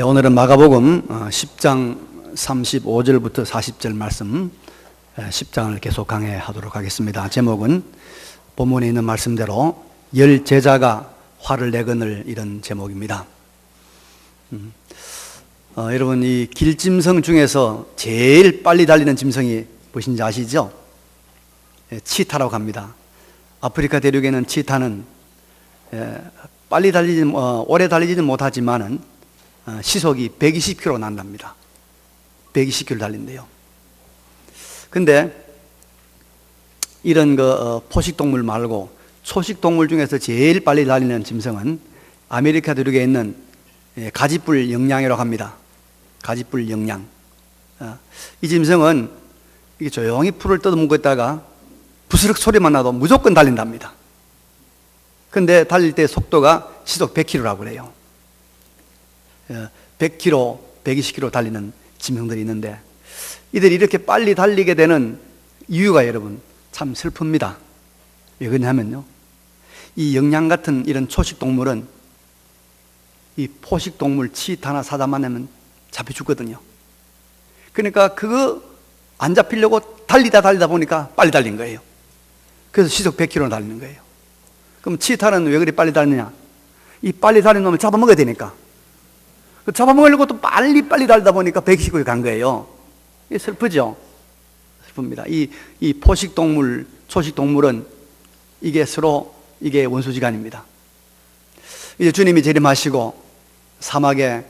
오늘은 마가복음 10장 35절부터 40절 말씀 10장을 계속 강해하도록 하겠습니다. 제목은 본문에 있는 말씀대로 열 제자가 화를 내거늘 이런 제목입니다. 여러분, 이 길짐승 중에서 제일 빨리 달리는 짐승이 무엇인지 아시죠? 치타라고 합니다. 아프리카 대륙에는 치타는 오래 달리지는 못하지만은 시속이 120km 난답니다. 120km 달린대요. 근데 이런 포식동물 말고 초식동물 중에서 제일 빨리 달리는 짐승은 아메리카 대륙에 있는 가지뿔 영양이라고 합니다. 가지뿔 영양. 이 짐승은 이게 조용히 풀을 뜯어먹고 있다가 부스럭 소리만 나도 무조건 달린답니다. 근데 달릴 때 속도가 시속 100km라고 그래요. 100km, 120km 달리는 짐승들이 있는데 이들이 이렇게 빨리 달리게 되는 이유가 여러분 참 슬픕니다. 왜 그러냐면요, 이 영양 같은 이런 초식동물은 이 포식동물 치타나 사자만 하면 잡혀 죽거든요. 그러니까 그거 안 잡히려고 달리다 보니까 빨리 달린 거예요. 그래서 시속 100km 달리는 거예요. 그럼 치타는 왜 그리 빨리 달리냐? 이 빨리 달리는 놈을 잡아먹어야 되니까. 잡아먹으려고 또 빨리 달리다 보니까 120km 간 거예요. 이게 슬프죠? 슬픕니다. 이 포식동물, 초식동물은 이게 서로 이게 원수지간입니다. 이제 주님이 재림하시고 사막에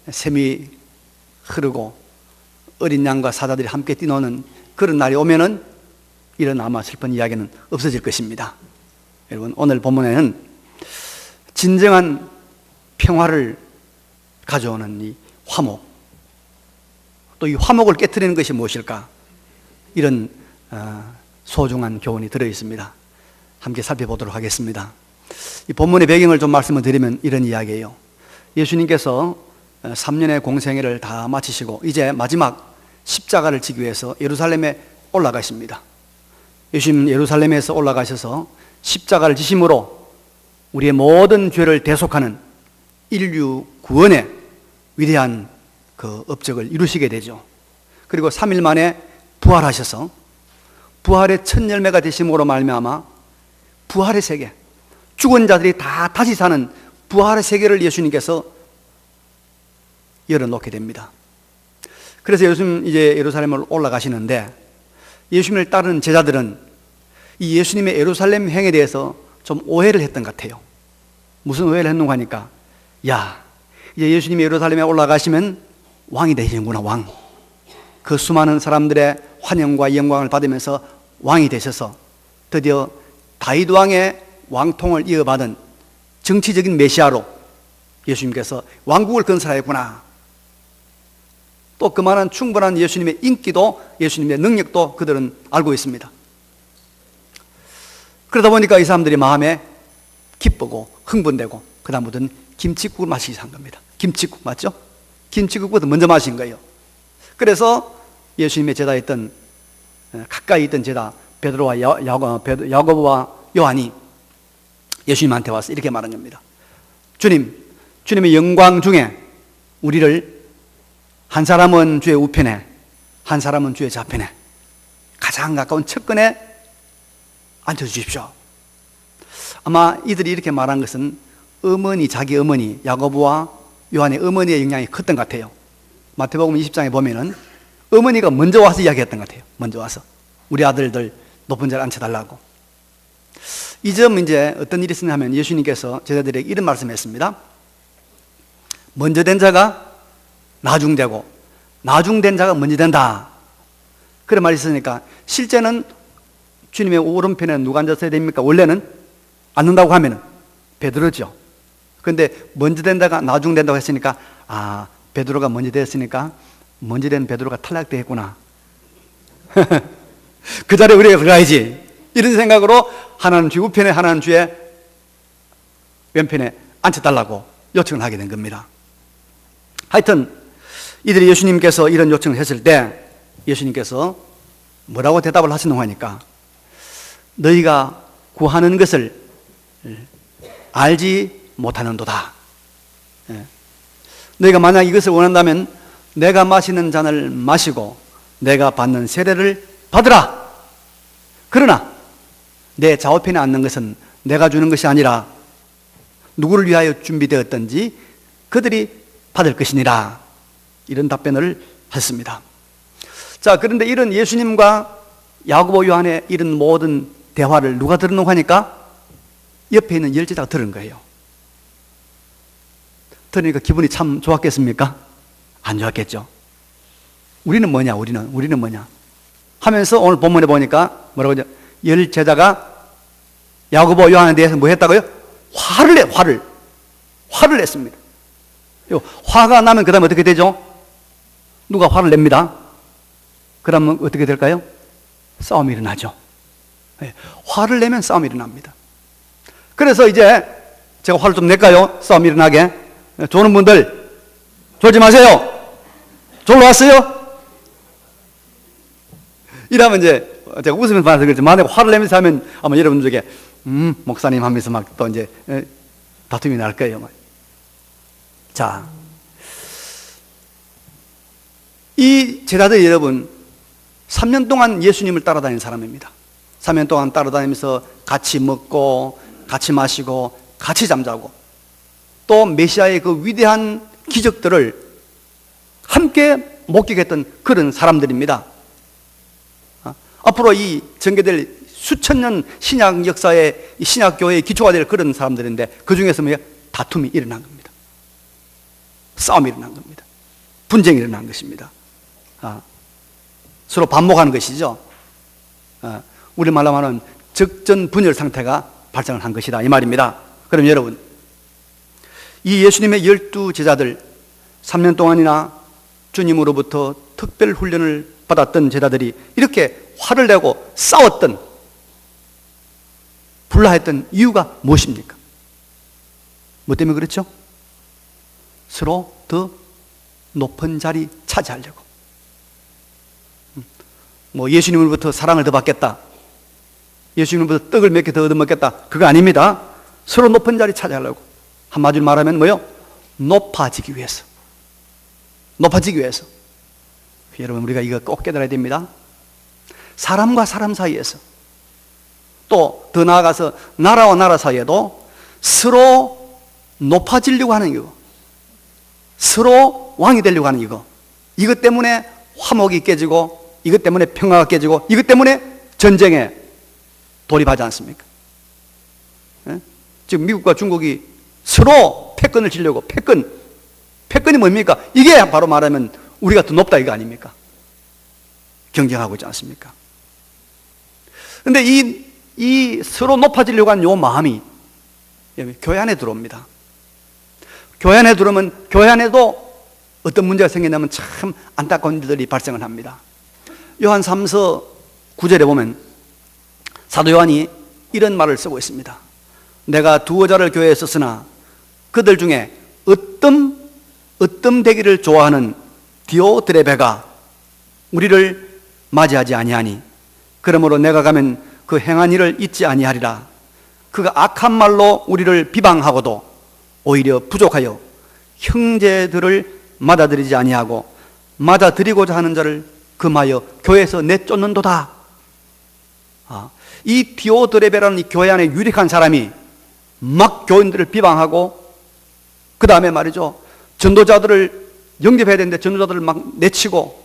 샘이 흐르고 어린 양과 사자들이 함께 뛰노는 그런 날이 오면은 이런 아마 슬픈 이야기는 없어질 것입니다. 여러분, 오늘 본문에는 진정한 평화를 가져오는 이 화목, 또 이 화목을 깨트리는 것이 무엇일까? 이런 소중한 교훈이 들어있습니다. 함께 살펴보도록 하겠습니다. 이 본문의 배경을 좀 말씀을 드리면 이런 이야기예요. 예수님께서 3년의 공생애를 다 마치시고 이제 마지막 십자가를 지기 위해서 예루살렘에 올라가십니다. 예수님 예루살렘에서 올라가셔서 십자가를 지심으로 우리의 모든 죄를 대속하는 인류 구원의 위대한 그 업적을 이루시게 되죠. 그리고 3일 만에 부활하셔서 부활의 첫 열매가 되심으로 말미암아 부활의 세계, 죽은 자들이 다 다시 사는 부활의 세계를 예수님께서 열어놓게 됩니다. 그래서 예수님 이제 예루살렘으로 올라가시는데 예수님을 따르는 제자들은 이 예수님의 예루살렘 행에 대해서 좀 오해를 했던 것 같아요. 무슨 오해를 했는가 하니까, 야, 이제 예수님이 예루살렘에 올라가시면 왕이 되시는구나, 왕. 그 수많은 사람들의 환영과 영광을 받으면서 왕이 되셔서 드디어 다윗 왕의 왕통을 이어받은 정치적인 메시아로 예수님께서 왕국을 건설하였구나. 또 그만한 충분한 예수님의 인기도, 예수님의 능력도 그들은 알고 있습니다. 그러다 보니까 이 사람들이 마음에 기쁘고 흥분되고 그다음부터는 김칫국을 마시기 시작한 겁니다. 김칫국 맞죠? 김칫국부터 먼저 마신 거예요. 그래서 예수님의 제자였던, 가까이 있던 제자 베드로와 야고보와 요한이 예수님한테 와서 이렇게 말한 겁니다. 주님의 영광 중에 우리를 한 사람은 주의 우편에, 한 사람은 주의 좌편에 가장 가까운 측근에 앉혀주십시오. 아마 이들이 이렇게 말한 것은 자기 어머니 야고보와 요한의 어머니의 영향이 컸던 것 같아요. 마태복음 20장에 보면은 어머니가 먼저 와서 이야기했던 것 같아요. 먼저 와서 우리 아들들 높은 자리에 앉혀달라고. 이 점 이제 어떤 일이 있었냐면 예수님께서 제자들에게 이런 말씀했습니다. 먼저 된 자가 나중되고 나중된 자가 먼저 된다. 그런 말이 있으니까 실제는 주님의 오른편에 누가 앉았어야 됩니까? 원래는 앉는다고 하면은 베드로죠. 근데 먼저 된다가 나중된다고 했으니까 베드로가 먼저 됐으니까 먼저 된 베드로가 탈락되겠구나. 그 자리에 우리가 들어가야지. 이런 생각으로 하나는 주 우편에 하나는 주의 왼편에 앉혀달라고 요청을 하게 된 겁니다. 하여튼 이들이 예수님께서 이런 요청을 했을 때 예수님께서 뭐라고 대답을 하시는가 하니까, 너희가 구하는 것을 알지 못하는도다. 너희가 만약 이것을 원한다면 내가 마시는 잔을 마시고 내가 받는 세례를 받으라. 그러나 내 좌우편에 앉는 것은 내가 주는 것이 아니라 누구를 위하여 준비되었든지 그들이 받을 것이니라. 이런 답변을 했습니다. 자, 그런데 이런 예수님과 야고보 요한의 이런 모든 대화를 누가 들었는가 하니까 옆에 있는 열제자가 들은 거예요. 들으니까 기분이 참 좋았겠습니까? 안 좋았겠죠. 우리는 뭐냐 하면서 오늘 본문에 보니까 뭐라고 하죠? 열제자가 야고보 요한에 대해서 뭐 했다고요? 화를 냈습니다. 화가 나면 그 다음에 어떻게 되죠? 누가 화를 냅니다. 그러면 어떻게 될까요? 싸움이 일어나죠. 화를 내면 싸움이 일어납니다. 그래서 이제 제가 화를 좀 낼까요? 싸움이 일어나게. 조는 분들 졸지 마세요. 졸로 왔어요? 이러면 이제 제가 웃으면서 말해서 그렇지, 만약에 화를 내면서 하면 아마 여러분들 중에 목사님 하면서 막 또 이제 다툼이 날 거예요. 자, 이 제자들이 여러분 3년 동안 예수님을 따라다닌 사람입니다. 3년 동안 따라다니면서 같이 먹고 같이 마시고 같이 잠자고 또 메시아의 그 위대한 기적들을 함께 목격했던 그런 사람들입니다. 앞으로 이 전개될 수천 년 신약 역사의 신약 교회의 기초가 될 그런 사람들인데 그 중에서 뭐예요? 다툼이 일어난 겁니다. 싸움이 일어난 겁니다. 분쟁이 일어난 것입니다. 서로 반목하는 것이죠. 우리말로 말하는 적전 분열 상태가 발생을 한 것이다 이 말입니다. 그럼 여러분, 이 예수님의 12제자들 3년 동안이나 주님으로부터 특별 훈련을 받았던 제자들이 이렇게 화를 내고 싸웠던, 불화했던 이유가 무엇입니까? 뭐 때문에 그렇죠? 서로 더 높은 자리 차지하려고. 뭐 예수님으로부터 사랑을 더 받겠다, 예수님으로부터 떡을 몇 개 더 얻어먹겠다, 그거 아닙니다. 서로 높은 자리 차지하려고. 한마디로 말하면 뭐요? 높아지기 위해서. 높아지기 위해서. 여러분, 우리가 이거 꼭 깨달아야 됩니다. 사람과 사람 사이에서, 또 더 나아가서 나라와 나라 사이에도 서로 높아지려고 하는 이거, 서로 왕이 되려고 하는 이것 때문에 화목이 깨지고, 이것 때문에 평화가 깨지고, 이것 때문에 전쟁에 돌입하지 않습니까? 지금 미국과 중국이 서로 패권을 지려고, 패권이 뭡니까? 이게 바로 말하면 우리가 더 높다 이거 아닙니까? 경쟁하고 있지 않습니까? 그런데 이 서로 높아지려고 하는 요 마음이 교회 안에 들어옵니다. 교회 안에 들어오면 교회 안에도 어떤 문제가 생기냐면 참 안타까운 일들이 발생을 합니다. 요한 3서 9절에 보면 사도 요한이 이런 말을 쓰고 있습니다. 내가 두어 자를 교회에 썼으나 그들 중에 어떤 되기를 좋아하는 디오드레베가 우리를 맞이하지 아니하니 그러므로 내가 가면 그 행한 일을 잊지 아니하리라. 그가 악한 말로 우리를 비방하고도 오히려 부족하여 형제들을 맞아들이지 아니하고 맞아들이고자 하는 자를 금하여 교회에서 내쫓는도다. 이 디오드레베라는 이 교회 안에 유력한 사람이 막 교인들을 비방하고, 그 다음에 말이죠, 전도자들을 영접해야 되는데 전도자들을 막 내치고,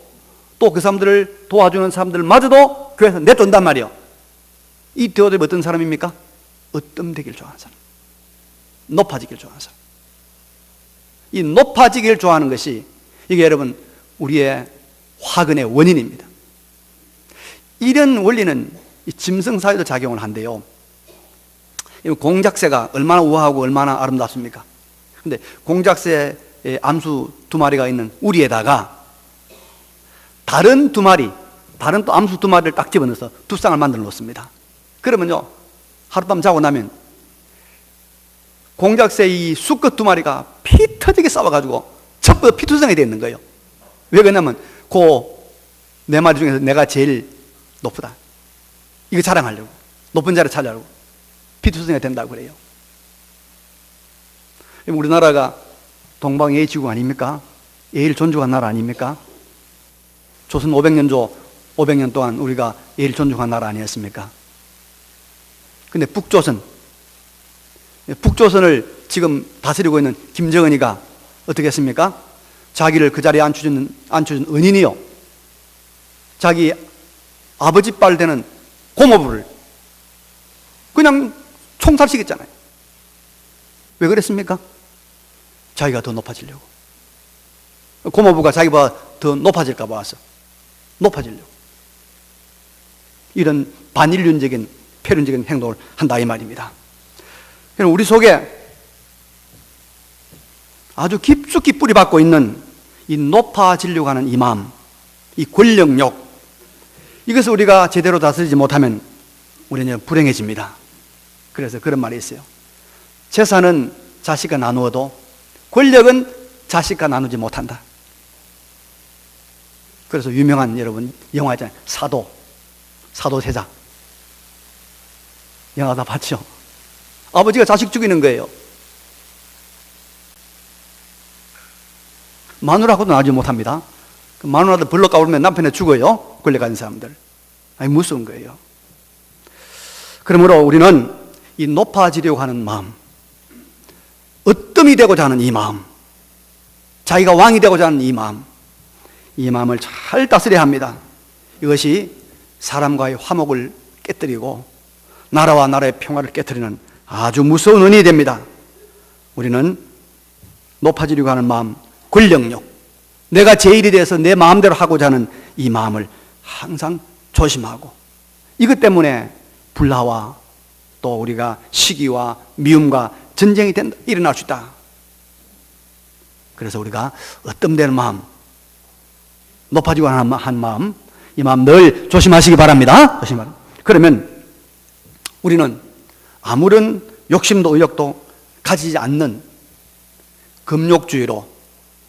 또 그 사람들을 도와주는 사람들마저도 교회에서 내쫓는단 말이에요. 이 디오드레베 어떤 사람입니까? 으뜸되기를 좋아하는 사람, 높아지기를 좋아하는 사람. 이 높아지기를 좋아하는 것이 이게 여러분 우리의 화근의 원인입니다. 이런 원리는 이 짐승사회도 작용을 한대요. 공작새가 얼마나 우아하고 얼마나 아름답습니까? 근데 공작새의 암수 2마리가 있는 우리에다가 다른 또 암수 2마리를 딱 집어넣어서 두 쌍을 만들어 놓습니다. 그러면요, 하룻밤 자고 나면 공작새 이 수컷 2마리가 피 터지게 싸워가지고 전부 피투성이 되어 있는 거예요. 왜 그러냐면 그 4마리 중에서 내가 제일 높다, 이거 자랑하려고, 높은 자리 찾으려고 피투성이 된다고 그래요. 우리나라가 동방예의지국 아닙니까? 예의를 존중한 나라 아닙니까? 조선 500년 동안 우리가 예의를 존중한 나라 아니었습니까? 근데 북조선을 지금 다스리고 있는 김정은이가 어떻게 했습니까? 자기를 그 자리에 앉혀준 은인이요, 자기 아버지 빨 되는 고모부를 그냥 총살시켰잖아요. 왜 그랬습니까? 자기가 더 높아지려고. 고모부가 자기보다 더 높아질까 봐 왔어. 높아지려고. 이런 반인륜적인 폐륜적인 행동을 한다 이 말입니다. 우리 속에 아주 깊숙이 뿌리박고 있는 이 높아지려고 하는 이 마음, 이 권력욕, 이것을 우리가 제대로 다스리지 못하면 우리는 불행해집니다. 그래서 그런 말이 있어요. 재산은 자식과 나누어도 권력은 자식과 나누지 못한다. 그래서 유명한 여러분 영화 있잖아요. 사도세자. 영화 다 봤죠? 아버지가 자식 죽이는 거예요. 마누라하고도 나누지 못합니다. 마누라도 벌러 까불면 남편이 죽어요. 권력 가진 사람들. 아니, 무서운 거예요. 그러므로 우리는 이 높아지려고 하는 마음, 으뜸이 되고자 하는 이 마음, 자기가 왕이 되고자 하는 이 마음을 잘 다스려야 합니다. 이것이 사람과의 화목을 깨뜨리고 나라와 나라의 평화를 깨뜨리는 아주 무서운 은이 됩니다. 우리는 높아지려고 하는 마음, 권력욕, 내가 제일이 돼서 내 마음대로 하고자 하는 이 마음을 항상 조심하고, 이것 때문에 불화와 또 우리가 시기와 미움과 전쟁이 일어날 수 있다. 그래서 우리가 으뜸되는 마음, 높아지고 한 마음, 이 마음 늘 조심하시기 바랍니다. 그러면 우리는 아무런 욕심도 의욕도 가지지 않는 금욕주의로,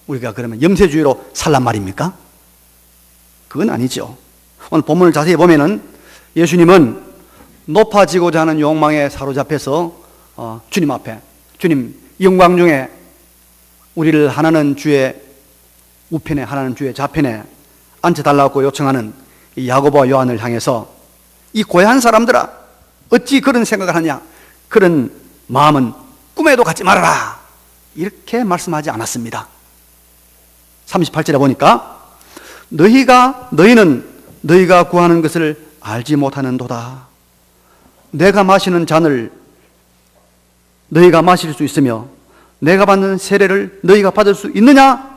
우리가 그러면 염세주의로 살란 말입니까? 그건 아니죠. 오늘 본문을 자세히 보면은 예수님은 높아지고자 하는 욕망에 사로잡혀서 주님 앞에, 주님 영광 중에 우리를 하나는 주의 우편에 하나는 주의 좌편에 앉혀달라고 요청하는 이 야고보와 요한을 향해서 이 고향 사람들아, 어찌 그런 생각을 하냐, 그런 마음은 꿈에도 갖지 말아라, 이렇게 말씀하지 않았습니다. 38절에 보니까 너희는 너희가 구하는 것을 알지 못하는도다. 내가 마시는 잔을 너희가 마실 수 있으며 내가 받는 세례를 너희가 받을 수 있느냐?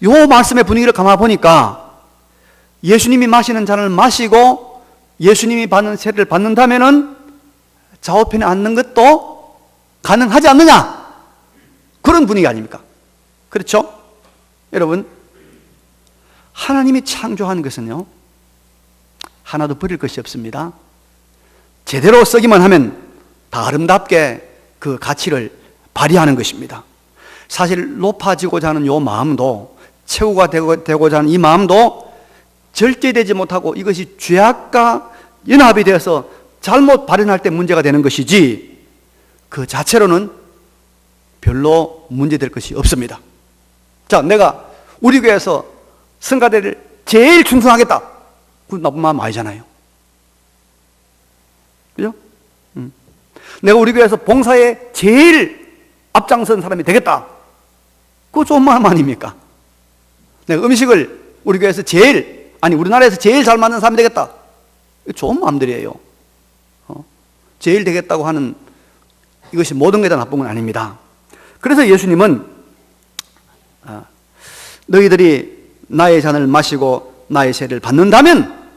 요 말씀의 분위기를 가만 보니까 예수님이 마시는 잔을 마시고 예수님이 받는 세례를 받는다면은 좌우편에 앉는 것도 가능하지 않느냐? 그런 분위기 아닙니까? 그렇죠? 여러분, 하나님이 창조한 것은요, 하나도 버릴 것이 없습니다. 제대로 쓰기만 하면 다 아름답게 그 가치를 발휘하는 것입니다. 사실 높아지고자 하는 이 마음도, 최후가 되고자 하는 이 마음도 절제되지 못하고 이것이 죄악과 연합이 되어서 잘못 발현할 때 문제가 되는 것이지, 그 자체로는 별로 문제될 것이 없습니다. 자, 내가 우리 교회에서 성가대를 제일 충성하겠다, 그건 나쁜 마음 아니잖아요. 그죠? 내가 우리 교회에서 봉사에 제일 앞장선 사람이 되겠다, 그거 좋은 마음 아닙니까? 내가 음식을 우리 교회에서 우리나라에서 제일 잘 만든 사람이 되겠다, 좋은 마음들이에요. 제일 되겠다고 하는 이것이 모든 게 다 나쁜 건 아닙니다. 그래서 예수님은 너희들이 나의 잔을 마시고 나의 세례를 받는다면,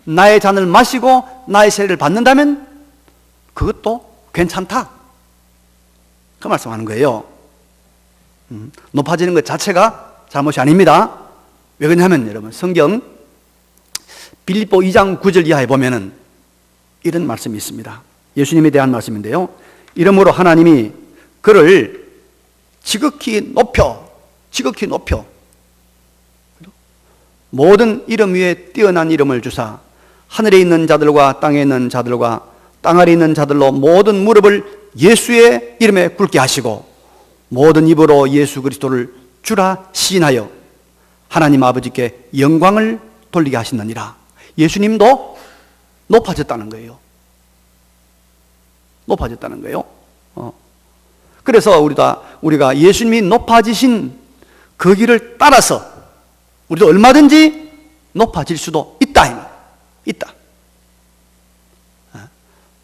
나의 잔을 마시고 나의 세례를 받는다면 그것도 괜찮다, 그 말씀하는 거예요. 높아지는 것 자체가 잘못이 아닙니다. 왜 그러냐면 여러분, 성경 빌립보 2장 9절 이하에 보면은 이런 말씀이 있습니다. 예수님에 대한 말씀인데요, 이러므로 하나님이 그를 지극히 높여 모든 이름 위에 뛰어난 이름을 주사 하늘에 있는 자들과 땅에 있는 자들과 땅 아래 있는 자들로 모든 무릎을 예수의 이름에 꿇게 하시고 모든 입으로 예수 그리스도를 주라 시인하여 하나님 아버지께 영광을 돌리게 하시느니라. 예수님도 높아졌다는 거예요. 높아졌다는 거예요. 그래서 우리가 예수님이 높아지신 그 길을 따라서 우리도 얼마든지 높아질 수도 있다. 있다.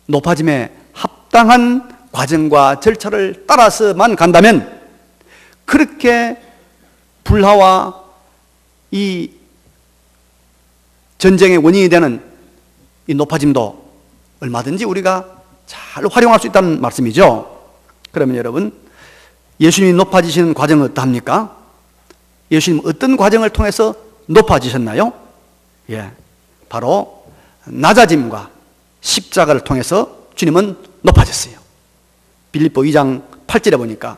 높아짐에 합당한 과정과 절차를 따라서만 간다면 그렇게 불화와 이 전쟁의 원인이 되는 이 높아짐도 얼마든지 우리가 잘 활용할 수 있다는 말씀이죠. 그러면 여러분, 예수님이 높아지시는 과정은 어떠합니까? 예수님 어떤 과정을 통해서 높아지셨나요? 바로 낮아짐과 십자가를 통해서 주님은 높아졌어요. 빌립보 2장 8절에 보니까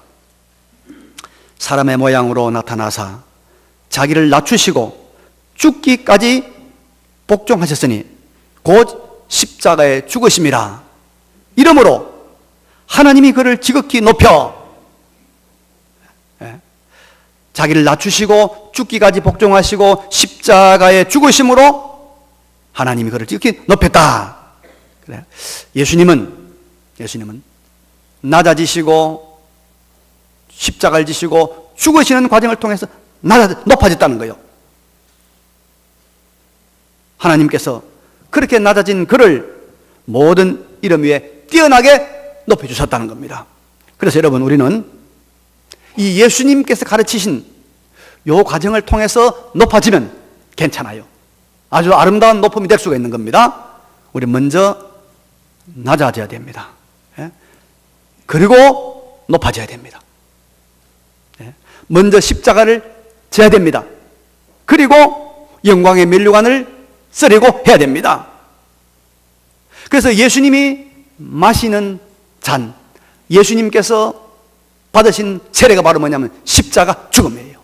사람의 모양으로 나타나사 자기를 낮추시고 죽기까지 복종하셨으니 곧 십자가에 죽으심이라. 이러므로 하나님이 그를 지극히 높여 자기를 낮추시고 죽기까지 복종하시고 십자가에 죽으심으로 하나님이 그를 지극히 높였다. 그래. 예수님은 낮아지시고 십자가를 지시고 죽으시는 과정을 통해서 높아졌다는 거예요. 하나님께서 그렇게 낮아진 그를 모든 이름 위에 뛰어나게 높여주셨다는 겁니다. 그래서 여러분, 우리는 이 예수님께서 가르치신 이 과정을 통해서 높아지면 괜찮아요. 아주 아름다운 높음이 될 수가 있는 겁니다. 우리 먼저 낮아져야 됩니다. 그리고 높아져야 됩니다. 먼저 십자가를 져야 됩니다. 그리고 영광의 면류관을 쓰려고 해야 됩니다. 그래서 예수님이 마시는 잔, 예수님께서 받으신 세례가 바로 뭐냐면 십자가 죽음이에요.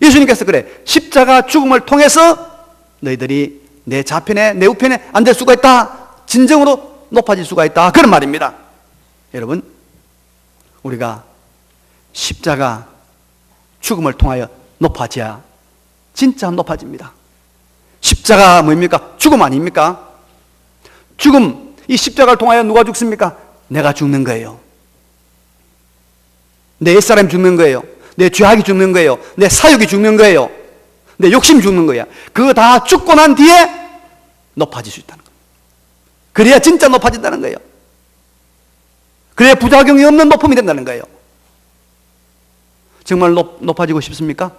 예수님께서 그래, 십자가 죽음을 통해서 너희들이 내 좌편에 내 우편에 앉을 수가 있다, 진정으로 높아질 수가 있다, 그런 말입니다. 여러분, 우리가 십자가 죽음을 통하여 높아져야 진짜 높아집니다. 십자가 뭡니까? 죽음 아닙니까? 죽음, 이 십자가를 통하여 누가 죽습니까? 내가 죽는 거예요. 내 옛사람이 죽는 거예요. 내 죄악이 죽는 거예요. 내 사욕이 죽는 거예요. 내 욕심이 죽는 거야. 그거 다 죽고 난 뒤에 높아질 수 있다는 거예요. 그래야 진짜 높아진다는 거예요. 그래야 부작용이 없는 높음이 된다는 거예요. 정말 높아지고 싶습니까?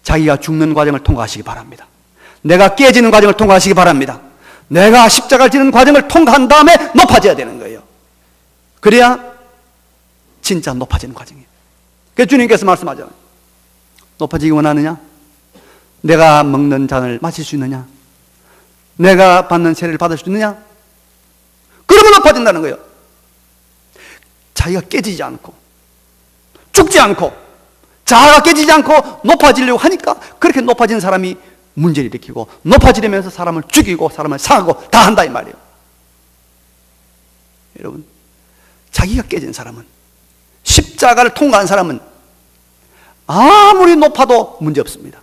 자기가 죽는 과정을 통과하시기 바랍니다. 내가 깨지는 과정을 통과하시기 바랍니다. 내가 십자가를 지는 과정을 통과한 다음에 높아져야 되는 거예요. 그래야 진짜 높아지는 과정이에요. 그래서 주님께서 말씀하잖아요. 높아지기 원하느냐? 내가 먹는 잔을 마실 수 있느냐? 내가 받는 세례를 받을 수 있느냐? 그러면 높아진다는 거예요. 자기가 깨지지 않고 죽지 않고 자아가 깨지지 않고 높아지려고 하니까 그렇게 높아진 사람이 문제를 일으키고 높아지려면서 사람을 죽이고 사람을 상하고 다 한다 이 말이에요. 여러분, 자기가 깨진 사람은, 십자가를 통과한 사람은 아무리 높아도 문제없습니다.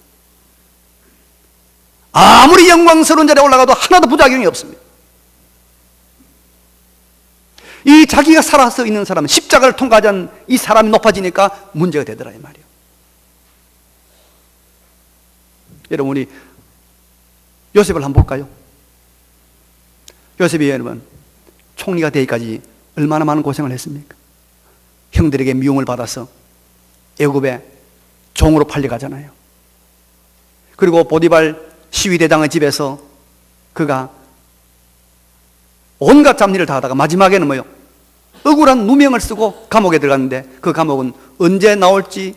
아무리 영광스러운 자리에 올라가도 하나도 부작용이 없습니다. 이 자기가 살아서 있는 사람은, 십자가를 통과하지 않은 이 사람이 높아지니까 문제가 되더라 이 말이에요. 여러분, 우리 요셉을 한번 볼까요? 요셉이 여러분 총리가 되기까지 얼마나 많은 고생을 했습니까? 형들에게 미움을 받아서 애굽에 종으로 팔려가잖아요. 그리고 보디발 시위대장의 집에서 그가 온갖 잡일을 다 하다가 마지막에는 뭐요? 억울한 누명을 쓰고 감옥에 들어갔는데 그 감옥은 언제 나올지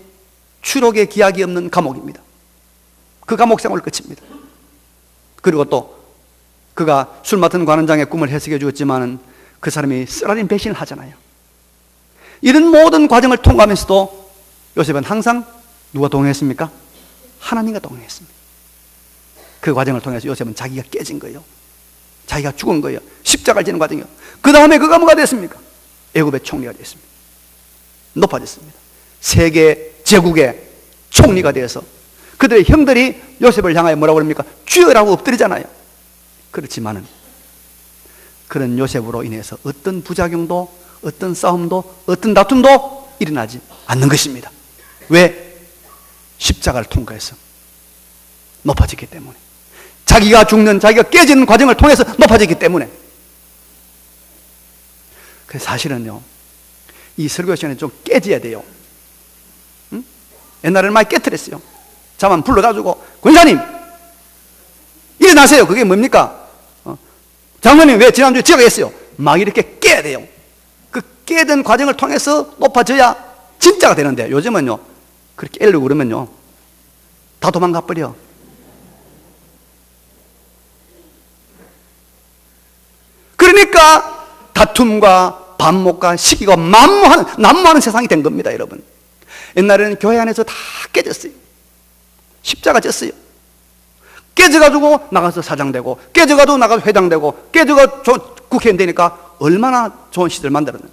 추록의 기약이 없는 감옥입니다. 그 감옥 생활을 끝입니다. 그리고 또 그가 술 맡은 관원장의 꿈을 해석해 주었지만은 그 사람이 쓰라린 배신을 하잖아요. 이런 모든 과정을 통과하면서도 요셉은 항상 누가 동행했습니까? 하나님과 동행했습니다. 그 과정을 통해서 요셉은 자기가 깨진 거예요. 자기가 죽은 거예요. 십자가를 지는 과정이요. 그 다음에 그가 뭐가 됐습니까? 애굽의 총리가 됐습니다. 높아졌습니다. 세계 제국의 총리가 되어서 그들의 형들이 요셉을 향하여 뭐라고 합니까? 주여라고 엎드리잖아요. 그렇지만은 그런 요셉으로 인해서 어떤 부작용도, 어떤 싸움도, 어떤 다툼도 일어나지 않는 것입니다. 왜? 십자가를 통과해서 높아졌기 때문에, 자기가 죽는, 자기가 깨지는 과정을 통해서 높아졌기 때문에. 그래서 사실은요, 이 설교 시간에 좀 깨져야 돼요. 응? 옛날에는 많이 깨트렸어요. 자만 불러가지고 권사님 일어나세요. 그게 뭡니까? 장로님 왜 지난주에 지각했어요? 막 이렇게 깨야 돼요. 그 깨던 과정을 통해서 높아져야 진짜가 되는데, 요즘은요 그렇게 깨려고 그러면요 다 도망가 버려. 그러니까 다툼과 반목과 시기가 난무하는 세상이 된 겁니다, 여러분. 옛날에는 교회 안에서 다 깨졌어요. 십자가 졌어요. 깨져가지고 나가서 사장되고, 깨져가지고 나가서 회장되고, 깨져가지고 국회의원 되니까 얼마나 좋은 시대를 만들었는.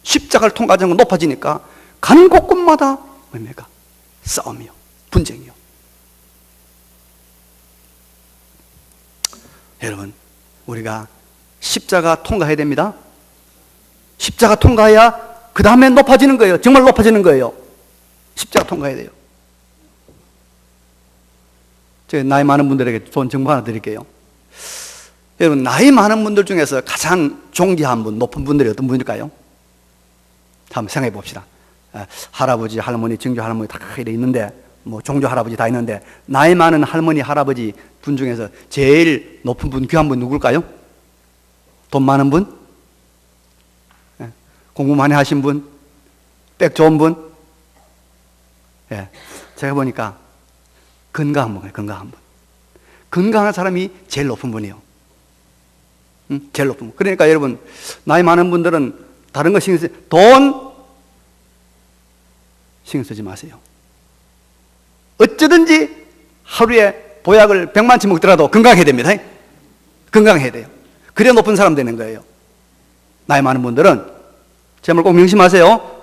십자가를 통과하는 건 높아지니까 간 곳곳마다 뭡니까? 싸움이요, 분쟁이요. 여러분, 우리가 십자가 통과해야 됩니다. 십자가 통과해야 그 다음에 높아지는 거예요. 정말 높아지는 거예요. 십자가 통과해야 돼요. 제가 나이 많은 분들에게 좋은 정보 하나 드릴게요. 여러분, 나이 많은 분들 중에서 가장 존귀한 분, 높은 분들이 어떤 분일까요? 한번 생각해 봅시다. 할아버지, 할머니, 증조 할머니 다 이래 있는데, 뭐 종조 할아버지 다 있는데, 나이 많은 할머니, 할아버지 분 중에서 제일 높은 분, 귀한 분 누굴까요? 돈 많은 분? 공부 많이 하신 분? 백 좋은 분? 예, 제가 보니까 건강한 분이에요. 건강한 분. 건강한 사람이 제일 높은 분이에요. 제일 높은 분. 그러니까 여러분, 나이 많은 분들은 다른 거 신경 쓰지, 돈 신경 쓰지 마세요. 어쩌든지 하루에 보약을 100만치 먹더라도 건강해야 됩니다. 건강해야 돼요. 그래야 높은 사람 되는 거예요. 나이 많은 분들은 제 말 꼭 명심하세요.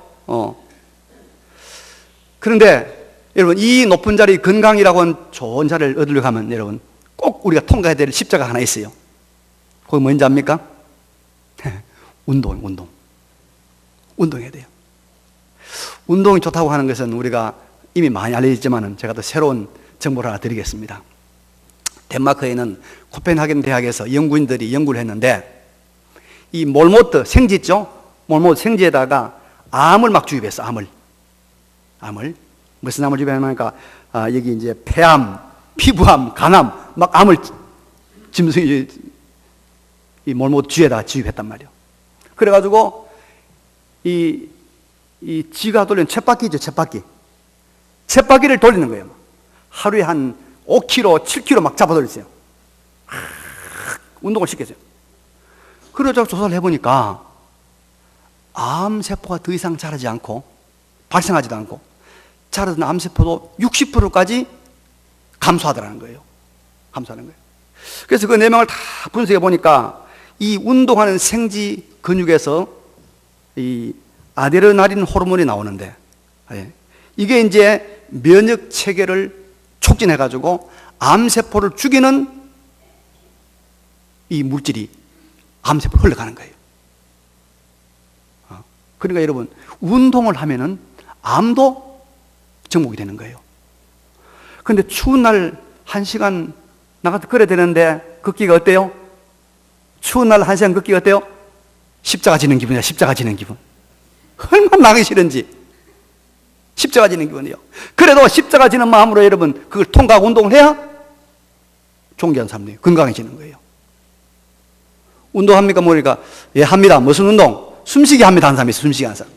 그런데 여러분, 이 높은 자리, 건강이라고 하는 좋은 자리를 얻으려고 하면 여러분 꼭 우리가 통과해야 될 십자가 하나 있어요. 그게 뭔지 압니까? 운동해야 돼요. 운동이 좋다고 하는 것은 우리가 이미 많이 알려졌지만 제가 또 새로운 정보를 하나 드리겠습니다. 덴마크에는 코펜하겐 대학에서 연구인들이 연구를 했는데, 이 몰모트 생지 있죠? 몰모트 생지에다가 암을 막 주입했어. 암을 무슨 암을 주입하니까 여기 이제 폐암, 피부암, 간암, 막 암을 짐승이 이 몰모트 쥐에다가 주입했단 말이에요. 그래가지고 이 쥐가 돌리는 쳇바퀴죠, 쳇바퀴를 돌리는 거예요. 하루에 한 5kg, 7kg 막 잡아 돌렸어요. 운동을 시켰어요. 그러자 조사를 해보니까 암세포가 더 이상 자라지 않고, 발생하지도 않고, 자라던 암세포도 60%까지 감소하더라는 거예요. 그래서 그 내용을 다 분석해 보니까 이 운동하는 생지 근육에서 이 아드레날린 호르몬이 나오는데, 이게 이제 면역 체계를 촉진해 가지고 암세포를 죽이는 이 물질이 암세포로 흘러가는 거예요. 그러니까 여러분, 운동을 하면은 암도 정복이 되는 거예요. 그런데 추운 날 1시간 나가서 걸어야 되는데 걷기가 어때요? 추운 날 1시간 걷기가 어때요? 십자가 지는 기분이야. 십자가 지는 기분. 얼마나 나가기 싫은지. 십자가 지는 기분이요. 그래도 십자가 지는 마음으로 여러분 그걸 통과하고 운동을 해야 존귀한 삶이 건강해지는 거예요. 운동합니까? 모르니까 예, 합니다. 무슨 운동? 숨쉬기 합니다. 한 사람이 있어요. 숨쉬기 한 사람.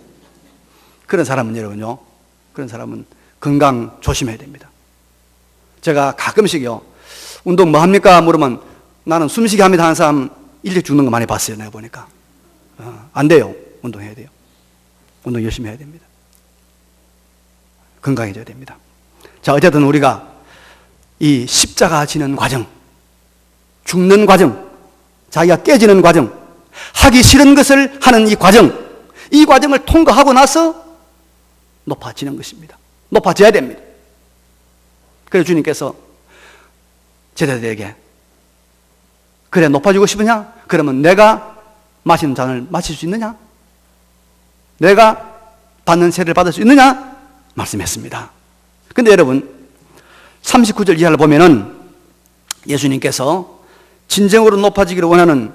그런 사람은 여러분요, 그런 사람은 건강 조심해야 됩니다. 제가 가끔씩요, 운동 뭐 합니까? 물으면 나는 숨쉬기 합니다 하는 사람 일찍 죽는 거 많이 봤어요. 내가 보니까. 안 돼요. 운동해야 돼요. 운동 열심히 해야 됩니다. 건강해져야 됩니다. 자, 어쨌든 우리가 이 십자가 지는 과정, 죽는 과정, 자기가 깨지는 과정, 하기 싫은 것을 하는 이 과정, 이 과정을 통과하고 나서 높아지는 것입니다. 높아져야 됩니다. 그래서 주님께서 제자들에게 그래 높아지고 싶으냐? 그러면 내가 마시는 잔을 마실 수 있느냐? 내가 받는 세례를 받을 수 있느냐? 말씀했습니다. 근데 여러분 39절 이하를 보면은 예수님께서 진정으로 높아지기를 원하는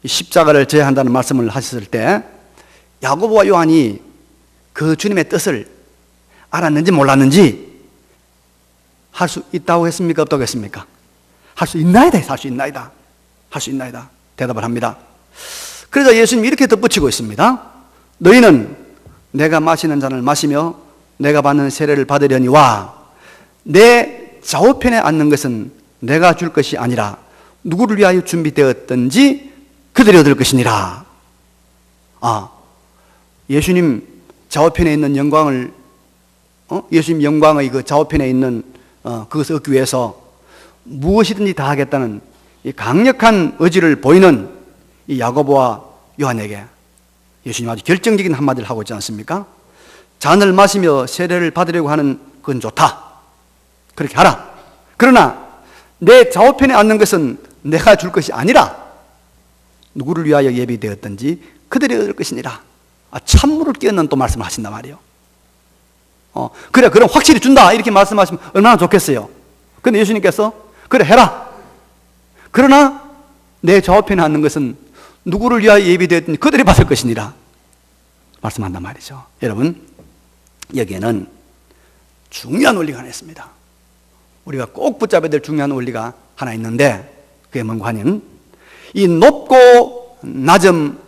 십자가를 져야 한다는 말씀을 하셨을 때 야고보와 요한이 그 주님의 뜻을 알았는지 몰랐는지 할 수 있다고 했습니까? 없다고 했습니까? 할 수 있나이다. 할 수 있나이다. 할 수 있나이다. 대답을 합니다. 그래서 예수님이 이렇게 덧붙이고 있습니다. 너희는 내가 마시는 잔을 마시며 내가 받는 세례를 받으려니와 내 좌우편에 앉는 것은 내가 줄 것이 아니라 누구를 위하여 준비되었든지 그들이 얻을 것이니라. 예수님 좌우편에 있는 영광을 예수님 영광의 그 좌우편에 있는 그것을 얻기 위해서 무엇이든지 다 하겠다는 이 강력한 의지를 보이는 이 야고보와 요한에게 예수님 아주 결정적인 한마디를 하고 있지 않습니까? 잔을 마시며 세례를 받으려고 하는 그건 좋다. 그렇게 하라. 그러나 내 좌우편에 앉는 것은 내가 줄 것이 아니라 누구를 위하여 예비되었든지 그들이 얻을 것이니라. 찬물을 끼얹는 또 말씀을 하신단 말이에요. 그래 그럼 확실히 준다 이렇게 말씀하시면 얼마나 좋겠어요. 근데 예수님께서 그래 해라. 그러나 내 좌우편에 앉는 것은 누구를 위하여 예비되었든지 그들이 받을 것이니라 말씀한단 말이죠. 여러분 여기에는 중요한 원리가 하나 있습니다. 우리가 꼭 붙잡아야 될 중요한 원리가 하나 있는데 그게 뭔가 하면 이 높고 낮음,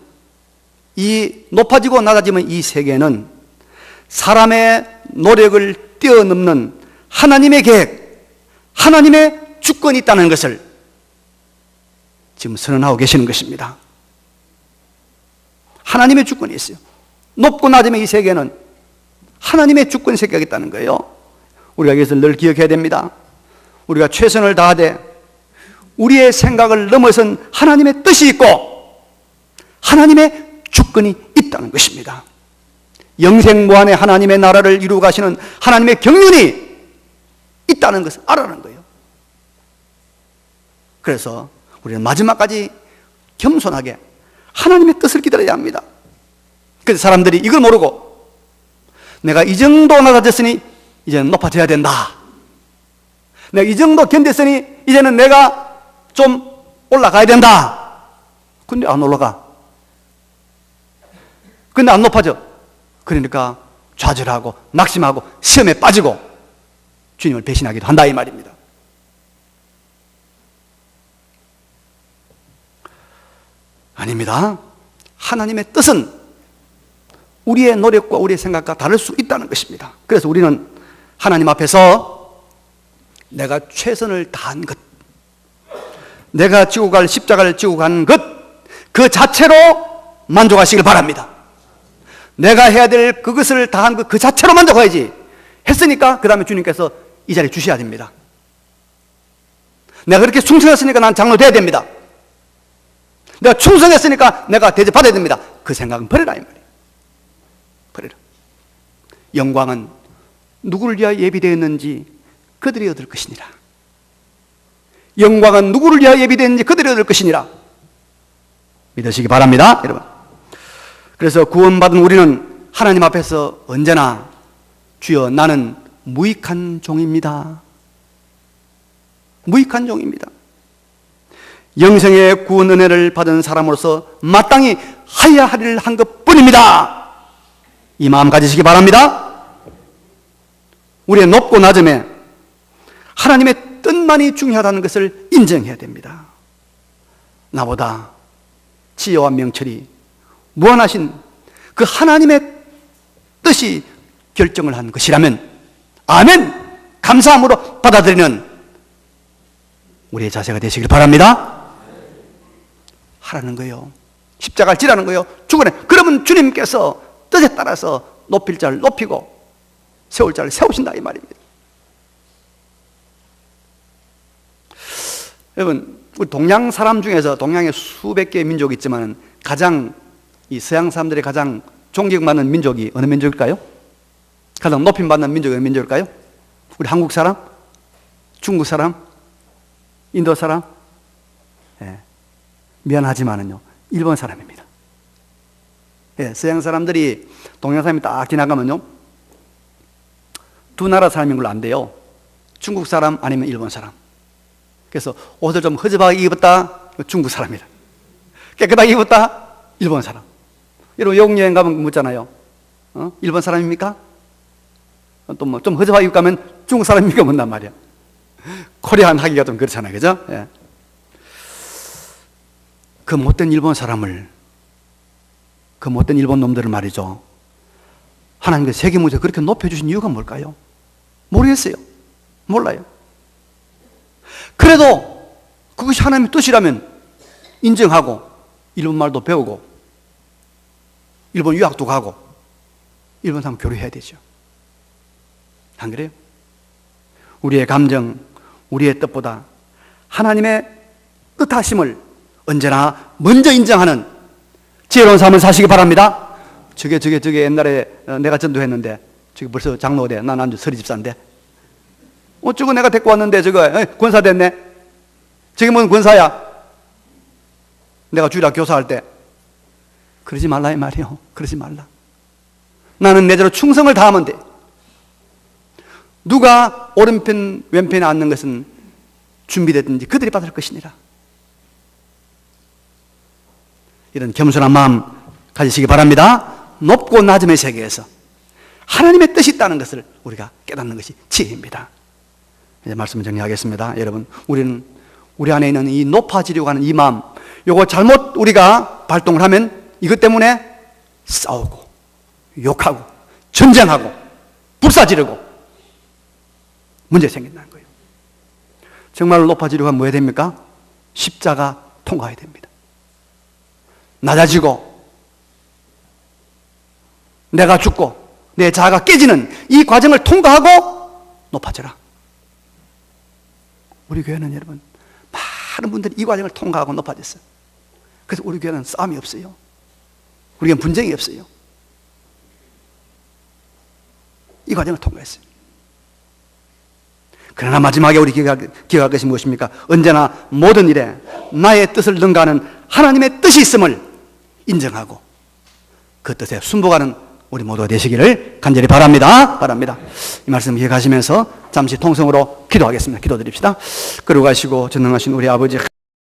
이 높아지고 낮아지면 이 세계는 사람의 노력을 뛰어넘는 하나님의 계획, 하나님의 주권이 있다는 것을 지금 선언하고 계시는 것입니다. 하나님의 주권이 있어요. 높고 낮음의 이 세계는 하나님의 주권 세계가 있다는 거예요. 우리가 이것을 늘 기억해야 됩니다. 우리가 최선을 다하되 우리의 생각을 넘어선 하나님의 뜻이 있고 하나님의 주권이 있다는 것입니다. 영생무한의 하나님의 나라를 이루어 가시는 하나님의 경륜이 있다는 것을 알아라는 거예요. 그래서 우리는 마지막까지 겸손하게 하나님의 뜻을 기다려야 합니다. 그래서 사람들이 이걸 모르고 내가 이 정도 낮아졌으니 이제는 높아져야 된다. 내가 이 정도 견뎠으니 이제는 내가 좀 올라가야 된다. 근데 안 올라가. 근데 안 높아져. 그러니까 좌절하고 낙심하고 시험에 빠지고 주님을 배신하기도 한다 이 말입니다. 아닙니다. 하나님의 뜻은 우리의 노력과 우리의 생각과 다를 수 있다는 것입니다. 그래서 우리는 하나님 앞에서 내가 최선을 다한 것, 내가 지고 갈 십자가를 지고 간 것, 그 자체로 만족하시길 바랍니다. 내가 해야 될 그것을 다한 것 그 자체로 만족해야지. 했으니까 그 다음에 주님께서 이 자리 주셔야 됩니다. 내가 그렇게 충성했으니까 난 장로 돼야 됩니다. 내가 충성했으니까 내가 대접받아야 됩니다. 그 생각은 버려라 이 말이에요. 버려라. 영광은 누구를 위하여 예비되었는지 그들이 얻을 것이니라. 영광은 누구를 위하여 예비되었는지 그들이 얻을 것이니라. 믿으시기 바랍니다, 여러분. 그래서 구원받은 우리는 하나님 앞에서 언제나 주여 나는 무익한 종입니다. 무익한 종입니다. 영생의 구원 은혜를 받은 사람으로서 마땅히 하여야 할 일을 한 것뿐입니다. 이 마음 가지시기 바랍니다. 우리의 높고 낮음에 하나님의 뜻만이 중요하다는 것을 인정해야 됩니다. 나보다 지혜와 명철이 무한하신 그 하나님의 뜻이 결정을 한 것이라면 아멘! 감사함으로 받아들이는 우리의 자세가 되시길 바랍니다. 하라는 거예요. 십자가를 지라는 거예요. 죽으래. 그러면 주님께서 뜻에 따라서 높일 자를 높이고 세울 자를 세우신다 이 말입니다. 여러분, 우리 동양 사람 중에서 동양에 수백 개의 민족이 있지만 가장 이 서양 사람들이 가장 존경받는 민족이 어느 민족일까요? 가장 높임받는 민족이 어느 민족일까요? 우리 한국 사람? 중국 사람? 인도 사람? 예. 미안하지만은요, 일본 사람입니다. 예, 서양 사람들이 동양 사람이 딱 지나가면요, 두 나라 사람인 걸로 안 돼요. 중국 사람 아니면 일본 사람. 그래서 옷을 좀 허접하게 입었다, 중국 사람이다. 깨끗하게 입었다, 일본 사람. 여러분 외국 여행 가면 묻잖아요. 일본 사람입니까? 또 뭐 좀 허접하게 입고 가면 중국 사람입니까? 묻단 말이야. 코리안 하기가 좀 그렇잖아요, 그죠? 예. 그 못된 일본 사람을, 그 못된 일본 놈들을 말이죠, 하나님께서 세계 문제 그렇게 높여주신 이유가 뭘까요? 모르겠어요. 몰라요. 그래도 그것이 하나님의 뜻이라면 인정하고 일본 말도 배우고 일본 유학도 가고 일본 사람 교류해야 되죠. 안 그래요? 우리의 감정, 우리의 뜻보다 하나님의 뜻하심을 언제나 먼저 인정하는 지혜로운 삶을 사시기 바랍니다. 저게 옛날에 내가 전도했는데 저게 벌써 장로대, 난 아주 서리집사인데 저거 내가 데리고 왔는데 저거 권사 됐네. 저게 뭔 권사야? 내가 주일학 교사할 때. 그러지 말라 이 말이요. 그러지 말라. 나는 내대로 충성을 다하면 돼. 누가 오른편 왼편에 앉는 것은 준비됐든지 그들이 받을 것이니라. 이런 겸손한 마음 가지시기 바랍니다. 높고 낮음의 세계에서 하나님의 뜻이 있다는 것을 우리가 깨닫는 것이 지혜입니다. 이제 말씀을 정리하겠습니다. 여러분, 우리는 우리 안에 있는 이 높아지려고 하는 이 마음, 요거 잘못 우리가 발동을 하면 이것 때문에 싸우고 욕하고 전쟁하고 불사지르고 문제 생긴다는 거예요. 정말로 높아지려고 하면 뭐 해야 됩니까? 십자가 통과해야 됩니다. 낮아지고 내가 죽고 내 자아가 깨지는 이 과정을 통과하고 높아져라. 우리 교회는 여러분 많은 분들이 이 과정을 통과하고 높아졌어요. 그래서 우리 교회는 싸움이 없어요. 우리 교회는 분쟁이 없어요. 이 과정을 통과했어요. 그러나 마지막에 우리 기억할 것이 무엇입니까? 언제나 모든 일에 나의 뜻을 능가하는 하나님의 뜻이 있음을 인정하고 그 뜻에 순복하는 우리 모두가 되시기를 간절히 바랍니다. 이 말씀 기억하시면서 잠시 통성으로 기도하겠습니다. 기도드립시다. 그러고 가시고 전능하신 우리 아버지,